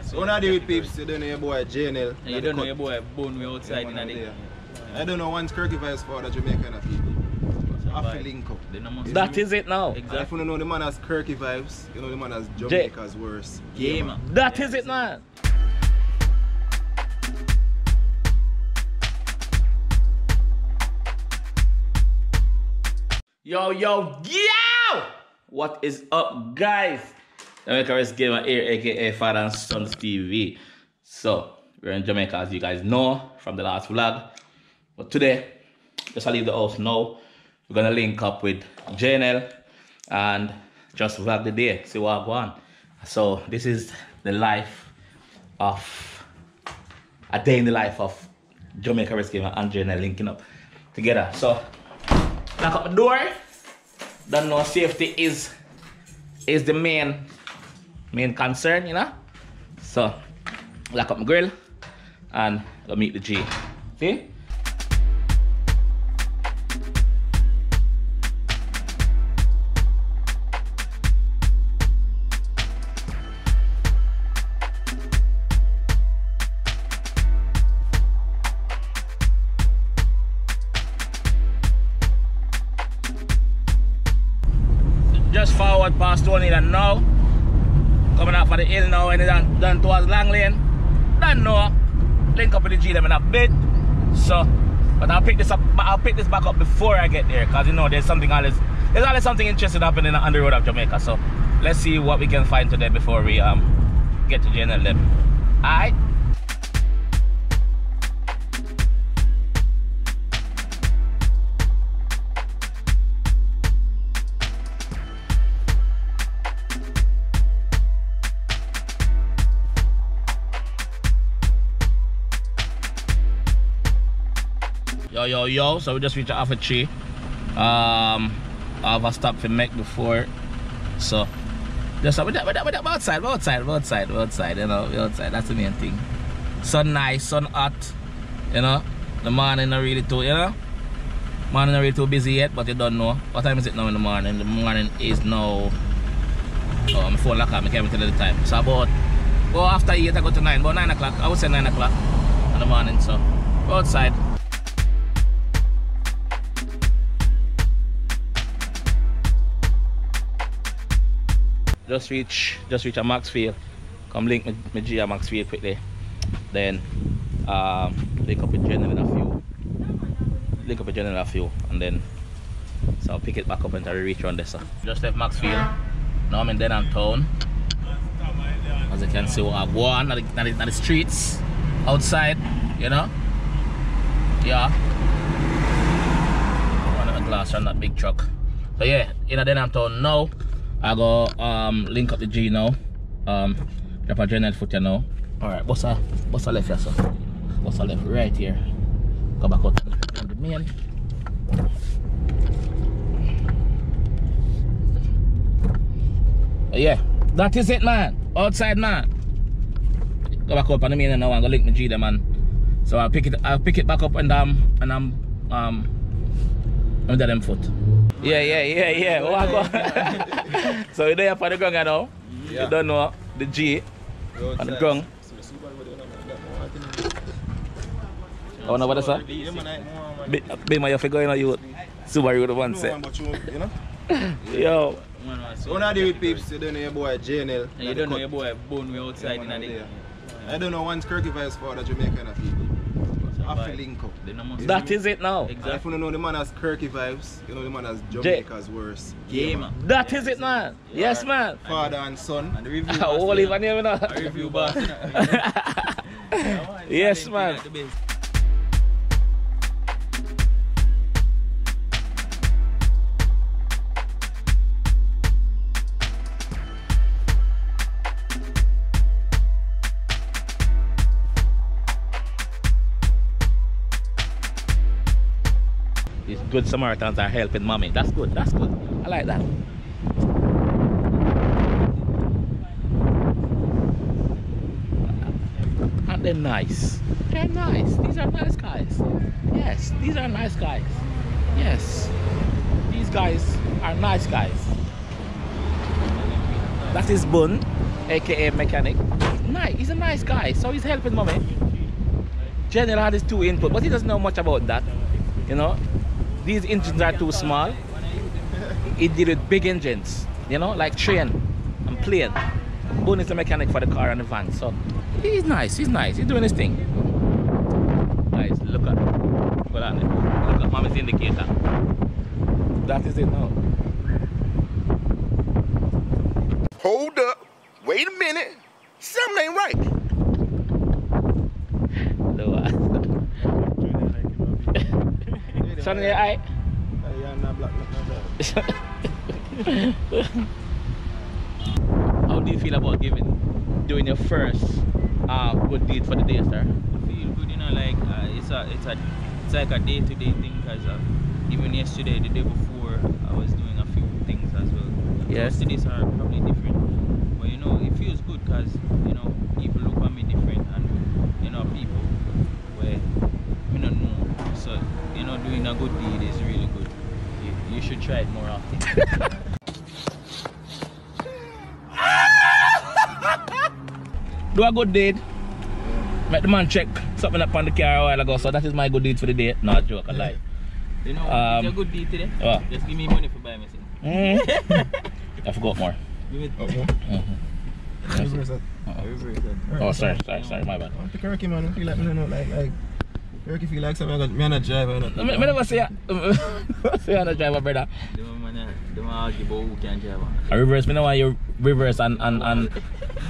So when I deal with peeps, you don't know your boy Jnel. You don't know your boy Buhn we outside in the I don't know one's Kirky vibes for the Jamaican people. I feel link up. That is it now. Exactly. If you don't know the man has Kirky vibes, you know the man has Jamaica's worst. Yeah, man. That is it, man. Yo, yo, yo! What is up, guys? Jamaica Rest Gamer here, aka Father and Sons TV. So, we're in Jamaica, as you guys know from the last vlog. But today, just I leave the house now. We're gonna link up with Jnel and just vlog the day, see what going on. So, this is the life of a day in the life of Jamaica Rest Gamer and Jnel linking up together. So, lock up the door. Don't know safety is the main concern, you know. So lock up my grill and go meet the G. See? Just forward past Tony and now. Coming up for the hill now and then done towards Long Lane. Don't know. Link up with the G them in a bit. So, but I'll pick this back up before I get there, because you know there's always something interesting happening on the road of Jamaica. So let's see what we can find today before we get to Jnel them. Alright? Yo, so we just reached Alpha Tree. I have a stop for Mac before. So just outside, you know, outside, that's the main thing. Sun nice, sun hot, you know. The morning not really too, you know. Morning not really too busy yet, but you don't know. What time is it now in the morning? The morning is now, oh, my phone lock up, I can't even tell you the time. So about, well, after 8 I go to 9, about 9 o'clock, I would say 9 o'clock in the morning, so go outside. Just reach a Maxfield. Come link my G at Maxfield quickly. Then link up with Jnel in a few. Link up with Jnel in a few, and then so I'll pick it back up until we reach around there. So just left Maxfield. Now I'm in Denham town. As you can see, what I go on at the streets outside, you know. Yeah. One of the glass on that big truck. So yeah, in a Denham town now. I go link up the G now. Drop a Jnel foot here now. Alright, what's a left here, so? What's a left right here? Go back out on the main. Yeah, that is it, man. Outside, man. Go back up on the main now and go link the G there, man. So I'll pick it back up and under them foot. Yeah. So you're there for the ground now. Yeah. You don't know the G on the ground. Oh no, what is that? Big man, you figure you know you Subaru the one set. Yo. So when I deal with peeps, you don't know your boy Jnel. You don't know your boy Buhn we outside in the I don't know one's Kirky vibes for the Jamaican people. I feel link up. That is it now. Exactly. If you don't know the man has Kirky vibes, you know the man has Jamaica's worst. Yeah, man. That is it, man. Yes, man. Father and son. And the review all even here, man. A review boss. Yes, man. These good Samaritans are helping mommy. That's good. I like that. And they're nice. They're nice. These are nice guys. Yes, these are nice guys. Yes. These guys are nice guys. That is Buhn, aka mechanic. Nice. He's a nice guy, so he's helping mommy. Jnel had his 2 input, but he doesn't know much about that. You know, these engines are too small. He deal with big engines, you know, like train and plane. Buhn is the mechanic for the car and the van, so he's nice, he's doing his thing. Guys, look at, hold on, look at mommy's indicator. That is it now. Hold up, wait a minute, something ain't right. Son, your eye. How do you feel about doing your first good deed for the day, sir? I feel good, you know, like it's like a day-to-day thing, because even yesterday, the day before, I was doing a few things as well. Yes. Today's are probably different, but you know, it feels good because you know people look at me different, and you know people where we don't know. So you know, doing a good deed is really good. You should try it more often. Do a good deed. Make the man check something up on the car a while ago, so that is my good deed for the day. No joke, I lie. You know, it's a good deed today. What? Just give me money for buying me thing. I forgot more. Give me Oh, sorry, my bad. The Kirky man, I feel like, like Kirky feel like something I'm not driving. I never say I'm not driver, brother. Don't argue about who can drive. I reverse, me know why you reverse and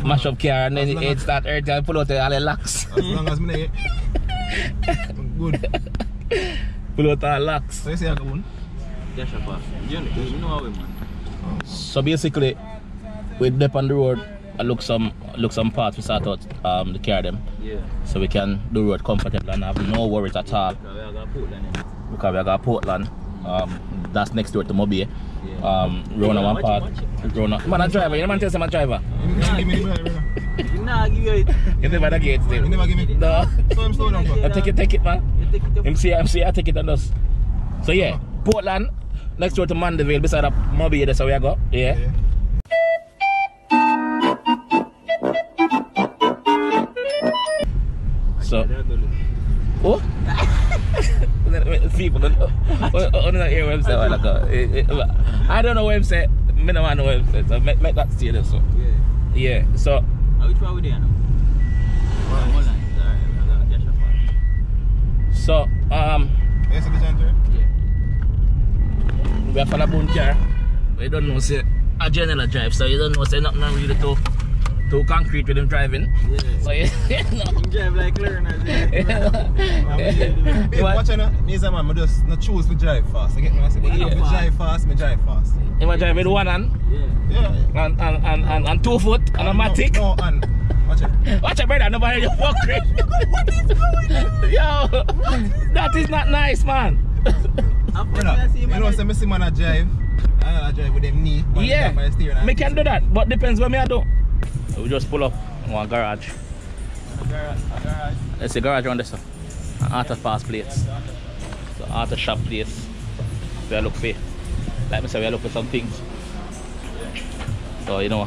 mash up car and then it start hurting and pull out all the locks. As long as me I'm good. Pull out all locks. So you say I go on? Yes, sir. You know how we man. So basically, we dip on the road and look some parts we sort out the car them. Yeah. So we can do road comfortable and have no worries at all. Because we got Portland. That's next door to Mobile. Yeah. Rona one part. Rona. Man, a driver. You man tell me I'm a driver. Give me the brother. Nah, give you it. You never the gate still. You never give me. No. So I'm slow down. Take it, man. You take it. MC, I take it on us. So yeah, Portland, next door to Mandeville, beside of Mobile, that's how we go. Yeah. So, oh? People don't hear what I'm saying. I don't know what I'm saying. I don't know what I'm saying. So make that stay there. So. Yeah. So. Which one we there now? So, Yes, the gentleman. we have a Buhn car. We don't know say a Jnel drive, so you don't know say nothing really too concrete with him driving. Yeah. So you know. You drive like learners. Watch out, me say man, I just not choose to drive fast. You get me? I say, but if I drive fast, me drive fast. You might drive with one hand Yeah. and 2 foot and a matic. No, and watch it. Watch it, brother. Nobody you fuck with. Yo, that is not nice, man. Brother, you know, say me see man a drive. I drive with them knee. Yeah, me can do that, but depends what me I do. We just pull up one garage. It's a garage around this stuff. An auto fast place. So auto shop place. We are look for, like me say, we are look for some things. So you know.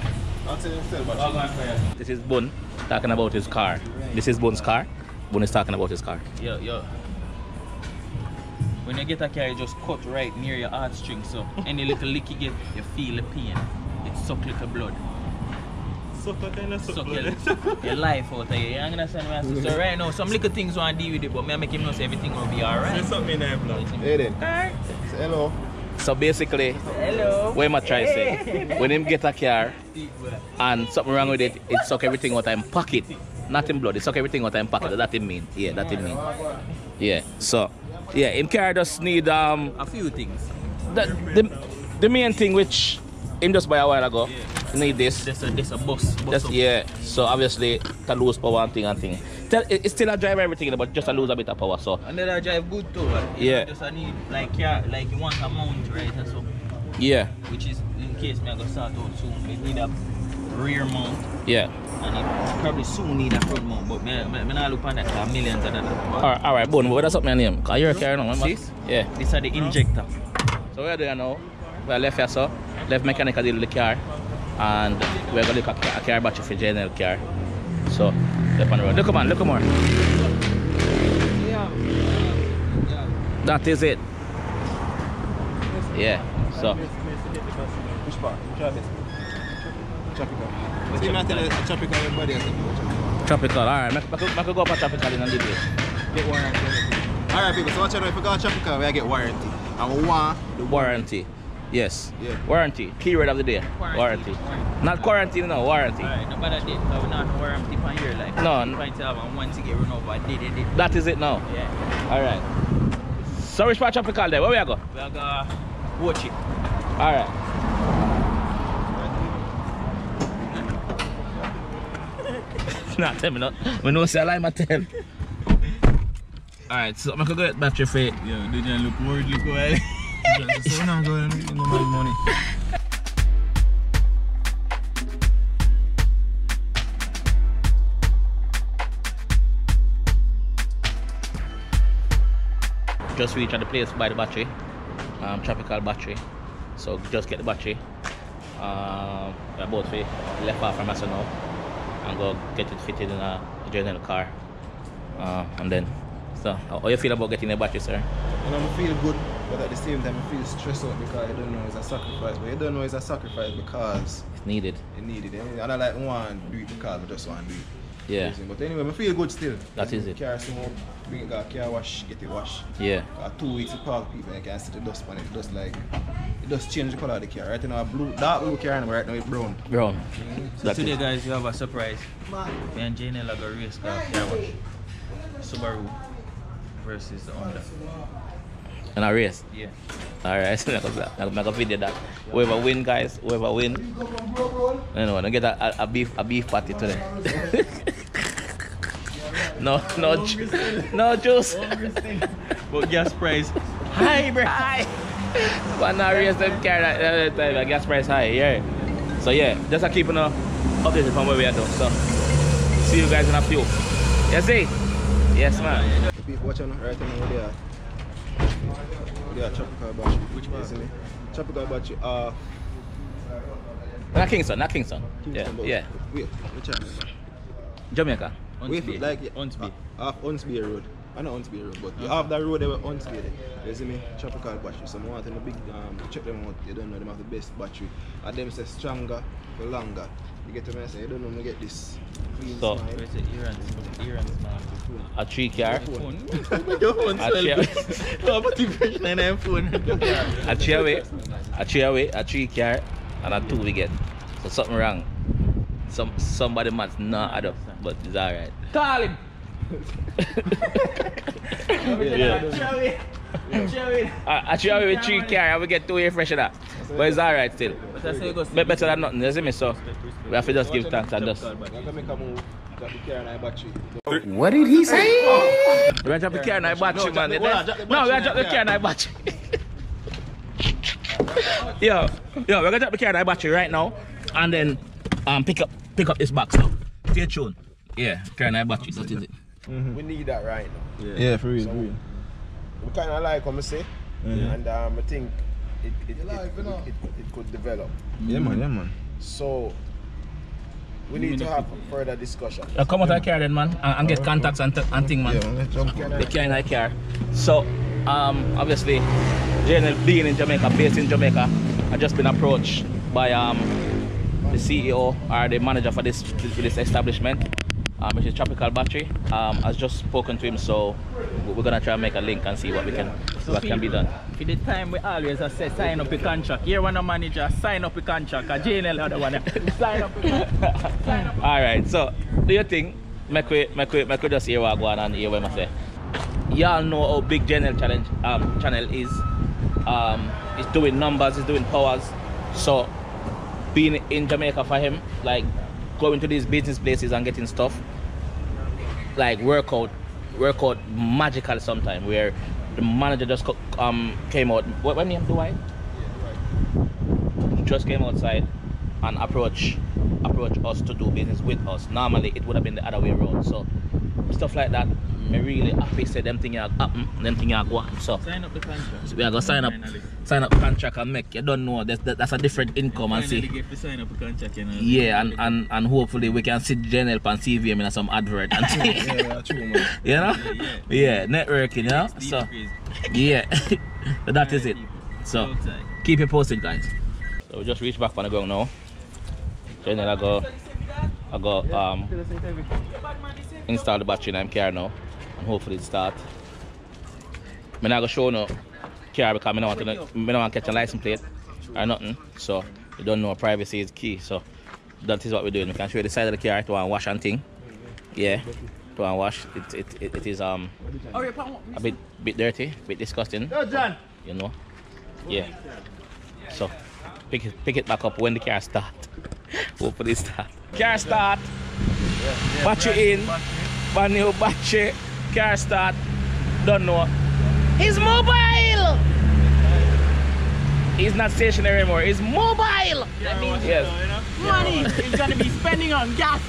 This is Buhn talking about his car. This is Buhn's car. Buhn is talking about his car. Yo. When you get a car, you just cut right near your heartstring, so any little lick you get, you feel the pain. It suck little blood. Suck your life out of you. You understand what I'm saying? So right now, some little things want to deal with it, but me make him know say everything will be alright. Say something in there, blood. Hey then. Say hello. So basically, Hello. what am I trying to say? When him get a car and something wrong with it, it suck everything out of him pocket. Not in blood, it suck everything out of him pocket. That it mean. Yeah, that it mean. Yeah. So yeah, him car just need a few things. The main thing which him just buy a while ago. Need this. There's a bus. Yeah. So obviously to lose power and thing. It's still a drive everything, but just to lose a bit of power. So. And then I drive good too. Right? Yeah. Just I need like you want a mount, right? And so. Yeah. Which is in case me I go start out soon. We need a rear mount. Yeah. And it probably soon need a front mount, but me not look on that for millions of dollars. Alright, Buhn, what does up my name? Cause you're a car now, remember? This? Yeah. These are the injector. So where do you now? We left here, so left mechanical deal with the car, and we're gonna look at a car battery for Jnel car. So, step on the road. Look on, look more. That is it. Yeah. So. Which part? Tropical. But you not tell us tropical everybody has a Tropical, alright. I could go for tropical in a little bit. get warranty. Alright people, so watch out if you go tropical, we get warranty. And we want the Warranty. Yes. Yeah. Warranty. Keyword of the day. Warranty. Not quarantine, no, warranty. Alright, no matter that, but we're not warranty on here like. No. If I tell them once you get run over, I did it. That is it now. Yeah. Alright. So which part tropical there? Where we go? We are gonna watch it. Alright. Not tell me not. We know say I like my tell. Alright, so I could go get battery for it. Yeah, did you look worried, look away. So now I'm going to my money. Just reach at the place by the battery. Tropical battery. So just get the battery. We're about to left off from us now and go get it fitted in a Jnel car. And then, so how you feel about getting the battery, sir? You know, I feel good, but at the same time I feel stressed out because I don't know it's a sacrifice. But you don't know it's a sacrifice because It's needed. it needed it. And I like want to do it because I just want to do it. Yeah. But anyway, I feel good still. That is it. Car smoke, bring it, got car wash, get it washed. Yeah. 2 weeks to park people and you can see the dust on it. Just like it just change the color of the car. Right now, dark blue car, and right now it's brown. Brown. So That's today it. guys, we have a surprise. Me and Jnel are going to race car wash. Subaru versus the Honda. And a race. Yeah. Alright, so I'm gonna video that. Whoever win, guys, whoever win. You know, I get a beef patty today. no juice. But gas price high, bro. High. But now race them car that time, gas price high, yeah. So yeah, just a keep updated from where we are doing. So see you guys in a few. You see? Yes, man. People watching right now where they are. They are tropical battery. Which one? See me? Tropical battery. Not Kingston. Yeah, yeah. Wait, which one? Jamaica. Wait, like Unsby. Off Unsby Road. I know Unsby Road, but you have that road there with Unsby there. You see me? Tropical battery. So I want to big check them out. You don't know them have the best battery. And them say stronger for longer. You get to me, I say you don't know me get this. Clean So, smile. Where's the earrings, man? A 3 car. Your phone A chair. No, but the version and I'm phone. A 3 car, and a 2 we get. So something wrong. Somebody must not add up, but it's alright. Call him. A 3 with 3 car, and we get 2 air freshener. But it's alright still. But better than nothing, you see me? So we have to just give thanks and just. I'm gonna make a move. Got the car and I battery. What did he say? We're gonna drop the car and I battery, man. No, we're gonna drop the car and I battery. Yo, we're gonna drop the car and I battery right now, and then pick up this box now. Stay tuned. Yeah, car and I battery. That is it. We need that right now. Yeah, for real. So, we kind of like what I say, and I think it could develop. Yeah, man. So we need to have further discussion. Come out of the car then, man, and get contacts and thing, man. Yeah, let's jump on. The car in the car. So, obviously, Jnel being in Jamaica, based in Jamaica, I just been approached by the CEO or the manager for this establishment, which is Tropical Battery. I've just spoken to him, so we're gonna try and make a link and see what can be done. For the time we always say sign up a contract. Here one manager, sign up a contract. A Jnel other one. Sign up a contract. Alright, so do you think make we just hear what I go on and hear what I say? Y'all know how big Jnel channel is. It's doing numbers, it's doing powers. So being in Jamaica for him, like going to these business places and getting stuff, like work out magical sometime, where the manager just came out. What name do I? Just came outside and approach us to do business with us. Normally it would have been the other way around. So stuff like that me really happy say them thing you happen, them thing you go happen. So Sign up the contract. so we are gonna sign up the contract and make you don't know that's a different income and see. Get to sign up the contract, you know. Yeah, and hopefully we can see Jnel and CVM in some advert and Yeah, true, man. you know? Yeah, networking, you know? So yeah. But that is it. So keep it posted, guys. So we just reached back on the ground now. Jnel I go install the battery in my car now and hopefully it start. I'm not gonna show no car because I don't want to catch a license plate or nothing. So you don't know, privacy is key. So that is what we're doing. We can show you the side of the car to wash and thing. Yeah, to wash. It is a bit dirty, a bit disgusting. You know. Yeah. So pick it back up when the car start. Hopefully it start. Car start. Battery in. Brand new battery. Car start. Don't know. He's mobile. He's not stationary anymore. He's mobile. That means yes. money is gonna be spending on gas.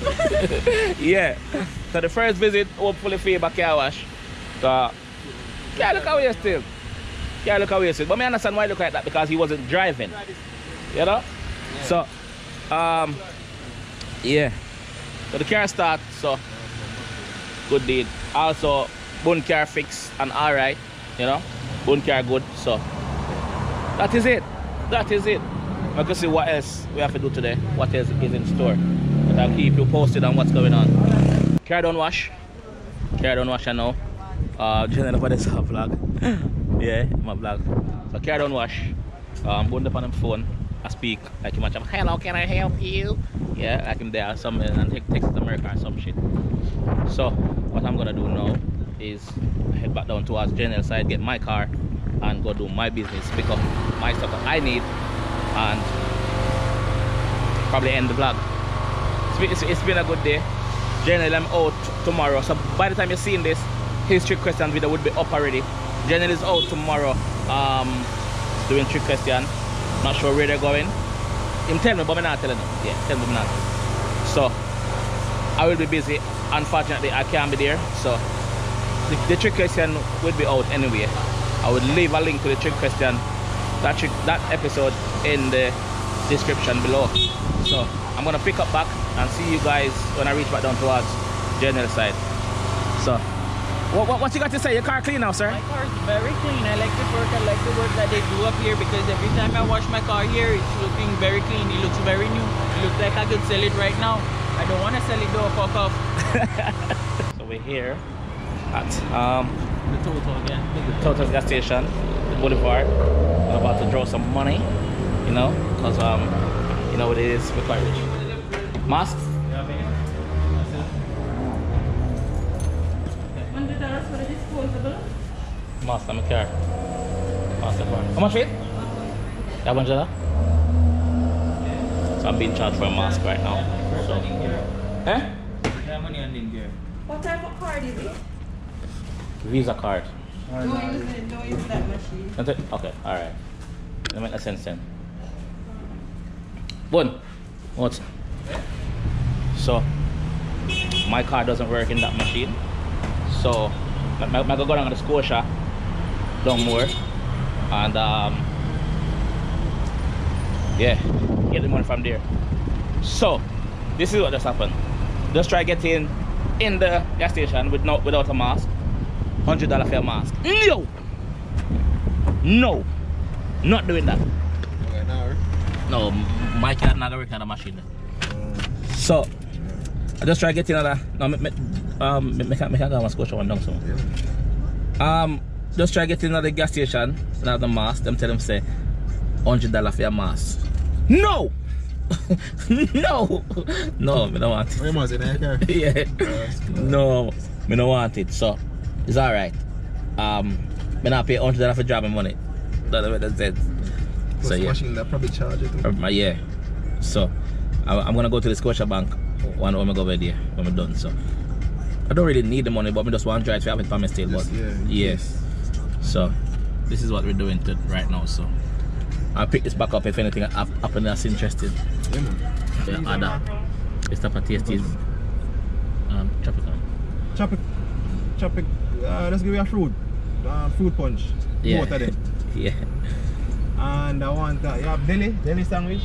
Yeah. So the first visit, hopefully for back car wash. So can't look away still. Can't look away still. But I understand why I look like that because he wasn't driving. You know? Yeah. So yeah. So the car start, so good deed. Also Buhn car fix and alright, you know. Buhn car good, so that is it. That is it. I can see what else we have to do today, what else is in store. But I'll keep you posted on what's going on. Car don't wash. Car don't wash now. Jnel for this vlog. Yeah, my vlog. So car don't wash. Buhn up on him phone. I speak like him, hello, can I help you? Yeah, like him there something and Texas America or some shit. So what I'm gonna do now is head back down towards Jnel side, get my car and go do my business, pick up my stuff that I need and probably end the vlog. It's been a good day. Jnel, I'm out tomorrow, so by the time you're seeing this, his trick question video would be up already. Jnel is out tomorrow doing trick question. Not sure where they're going. Him tell me, but I'm not telling him. Yeah, tell me, I'm not. So I will be busy. Unfortunately, I can't be there. So the trick question will be out anyway. I would leave a link to the trick question, that episode in the description below. So I'm gonna pick up back and see you guys when I reach back down towards Jnel side. So what you got to say? Your car clean now, sir? My car is very clean. I like the work that they do up here because every time I wash my car here, it's looking very clean. It looks very new. It looks like I could sell it right now. I don't want to sell it though, fuck off. So we're here at the Total again. The Total gas station, the Boulevard. I'm about to draw some money, you know, because you know what it is, we're quite rich. Mask? $100 for the disposable. Mask, I'm a car. Mask, how much it? That $100? So I'm being charged for a mask right now. So. Eh? Money on in here. What type of card is it? Visa card. Don't use that machine. Okay, alright. That makes sense then. Buhn, what? So, my card doesn't work in that machine. So, I go down to the Scotia, down more, and yeah, get the money from there. So, this is what just happened. Just try getting in the gas station without a mask. $100 for a mask. No! No! Not doing that. Okay, now, no, my card not gonna work on the machine. So, I just try getting another. No, me can't go and Scotia one down so. Yeah. Just try getting another gas station, another mask. Them tell them say $100 for your mask. No! No! No, me don't want it. Where was it? Yeah. No, me don't want it. So it's alright. Me not pay $100 for driving money. That's what that said. So yeah. Machine that probably charge it. Yeah. So I'm gonna go to the Scotia Bank when I go over there when I'm done. So I don't really need the money, but I just want to try to have it for me still. But yeah. So this is what we're doing right now. So I'll pick this back up if anything happens that's interesting. Yeah, man. The other. This type of taste is tropical. chop it. Let's give you a fruit. Fruit punch. Yeah. Both of them. Yeah. And I want you have deli sandwich.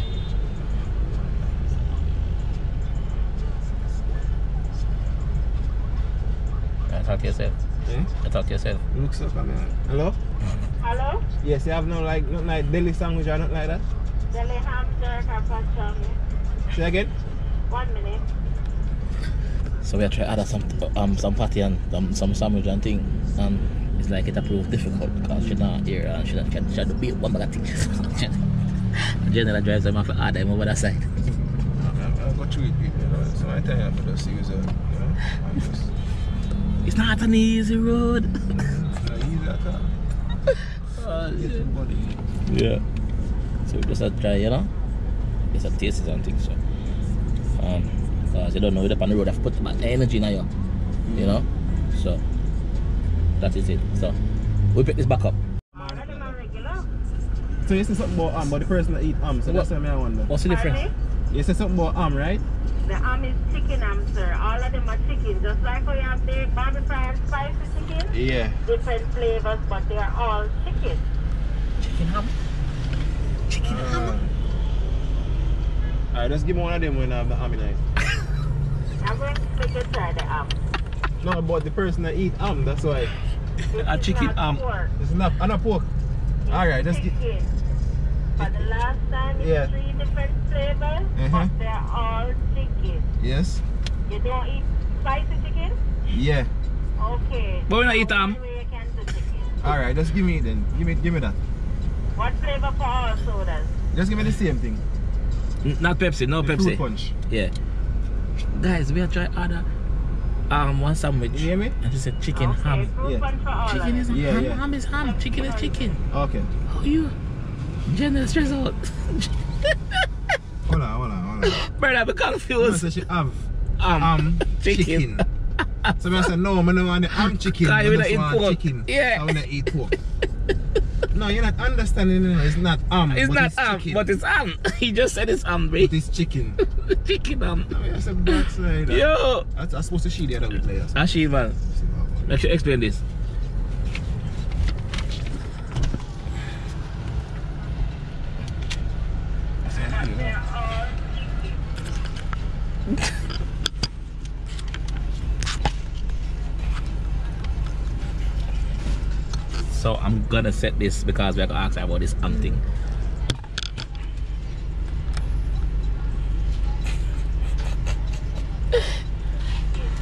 Talk to yourself. Eh? Talk to yourself. Looks up at me. Hello? Hello? Yes, you have nothing like deli sandwich or nothing like that? Deli ham, jerk, or pastrami. Say again? 1 minute. So we are trying to add some patty and some sandwich and thing, and it's like it proved difficult because she not here and she had to beat one bag of things. Jnel drives them off to add them over that side. I'll go through it, people. You know? So I tell you for just use it. You know? I'm just... It's not an easy road. It's not easy at all. Yeah. So we just have to try, you know, get some tastes and things. So, because you don't know, you're up on the road, I've put my energy in you, you know. So that is it. So we pick this back up. So you say something about but the person that eat so that's what I wonder. What's the difference? You say something about right? The is chicken sir. All of them are chicken. Just like how you have the barbecue and spicy chicken. Yeah. Different flavors, but they are all chicken. Chicken ham? Chicken ham? Alright, just give me one of them when I have the ham in it. I'm going to make you try the ham. No, but the person that eat ham, that's why. A chicken ham. It's not, and a pork. Alright, just give. For the last time, it's 3 different flavors, but they're all chicken. Yes. You don't eat spicy chicken? Yeah. Okay. But we not eat ham. Alright, just give me it then. Give me that. What flavor for all sodas? Just give me the same thing. Not Pepsi, no the Pepsi. Fruit punch. Yeah. Guys, we are trying other one sandwich. You hear me? And she said chicken ham. Fruit punch for all Chicken is ham, yeah. ham is ham, chicken is chicken. Okay. How are you? Jnel stress out. Hold on. Brother, I'm confused. So she have chicken. So I said no, I don't want the ham chicken. I just eat want pork. chicken. Yeah. I want to eat pork. No, you're not understanding. It's not ham. It's but not it's ham, chicken. but it's ham. He just said it's ham, babe. But it's chicken. Chicken ham. I said backside. Yo. I'm supposed to see the other way players. Ashie, man. Make sure you explain this. So I'm gonna set this because we're gonna ask her about this thing.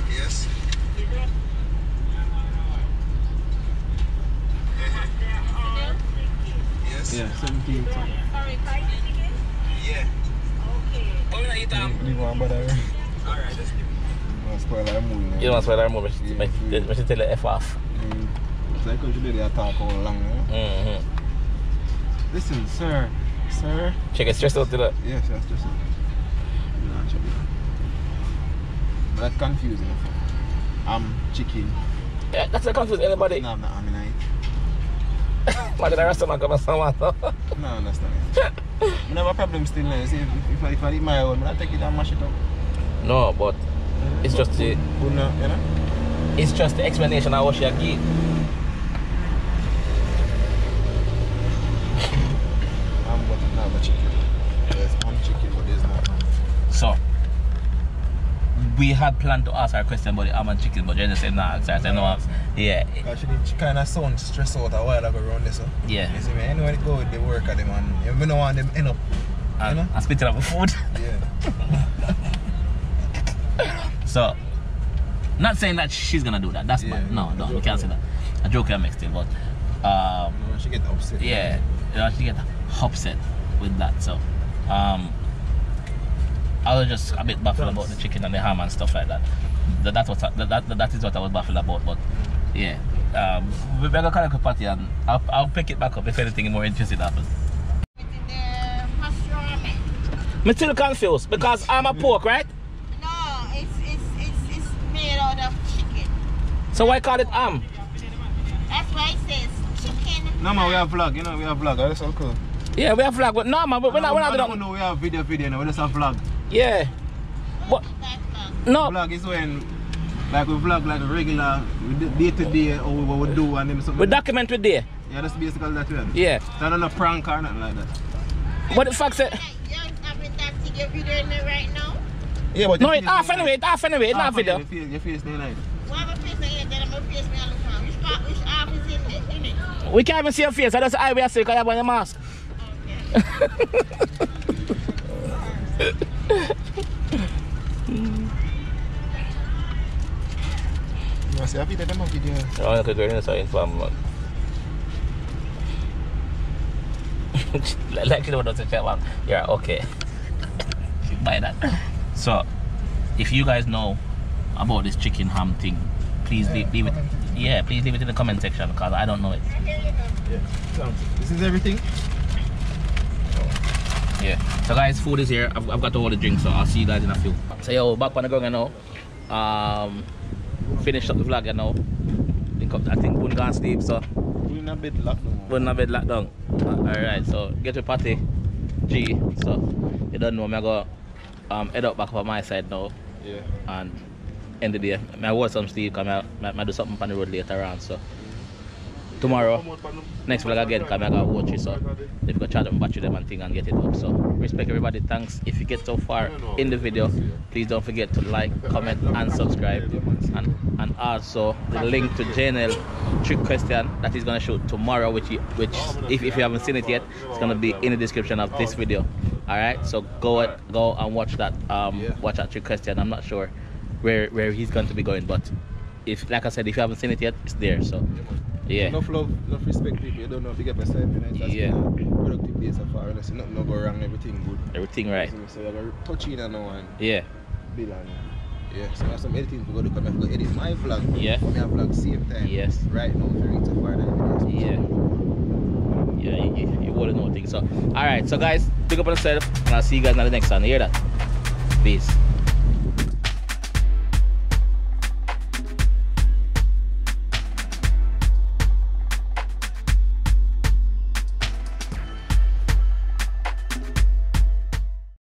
Yes. Yes. Yeah, 17. Sorry, spicy chicken? Yeah. Okay. Oh, you eat ham? Leave one, but alright, just give me. You want to spoil our movie. You don't want to spoil our movie. I should tell you F off. So I could do the attack all along. Listen, sir. Check it stressed out to that. Yes, that's just it. No, check it. But that's confusing. Chicken. Yeah, that's not confuse anybody. No, I'm not ham in it. Imagine the restaurant come and someone. No, I understand it. I have a problem still now. See, if I eat my own, I take it and mash it up. No, but it's just the Good now, you know? it's just the explanation of what she give. But not a chicken. There's ham chicken, but there's no ham. So we had planned to ask her a question about the ham and chicken, but Jnel said nah. So I said no. Yeah. Actually, she kind of sound stressed out a while ago around this. So. Yeah. You see me? Anyway, go with the work at them and you don't want them end up. You know? And spitting up the food. Yeah. So, not saying that she's gonna do that. That's bad. No, we can't say that. A joke can make still, but she get upset. yeah, she get upset with that. So, I was just a bit baffled about the chicken and the ham and stuff like that. That is what I was baffled about. But yeah, we're gonna connect with Patty and I'll pick it back up if anything more interesting happens. I'm still confused because I'm a pork, right? No, it's made out of chicken. So why call it ham? That's why it says chicken. No man, we have vlog, you know, we have vlog, that's so cool. Yeah, we have vlog, but no man, we're not doing. No, we have video, no, we just have vlog. Yeah. But no. Vlog is when Like we vlog like a regular, day to day, or what we do and then something. We document with day. Yeah, that's basically that way. Yeah. So I don't know prank or nothing like that. But the fact that... Your video in there right now? Yeah, but No, it's half anyway, it's half anyway, it's not video. Your face no nice. Why my face ain't there? My face me look down. Which half is in it? We can't even see your face, I just eye we are sick because you have on your mask. You see, I video them video. Oh, okay, we're going to inform man. Like you know what to check man. Yeah, okay. Buy that. So, if you guys know about this chicken ham thing, please leave it. Yeah, please leave it in the comment section because I don't know it. Yeah. This is everything. Yeah. So guys, food is here. I've got all the drinks, so I'll see you guys in a few. So yo, back on the ground now. Finish up the vlog now. I think Buhn gone sleep, so We're in a bit locked down. Buhn a bit locked down. Alright, so get your party. G. So you don't know, I'm gonna head up back on my side now. Yeah. And end the day. I watch some sleep because I do something on the road later on. So tomorrow, next vlog again, because I gotta watch it. So if you can charge up my battery them and thing and get it up. So respect everybody, thanks. If you get so far in the video, please don't forget to like, comment and subscribe. And also the link to Jnel trick question that he's gonna shoot tomorrow, which if you haven't seen it yet, it's gonna be in the description of this video. Alright, so go and watch that watch that trick question. I'm not sure where he's going to be going, but if, like I said, if you haven't seen it yet, it's there. So yeah. Enough love, enough respect people. You don't know if you get yourself in it. Yeah. Productive days so far. Nothing no go wrong, everything good. Everything right. So you're gonna touch in and now and Yeah. build on it. Yeah, so I have some editing to go do. Come here, go edit my vlog. Yeah. Come here, vlog same time. Yes. Right now, if you reach so far, Yeah. Yeah, you wouldn't know things. So alright, so guys, pick up on yourself and I'll see you guys in the next one. You hear that? Peace.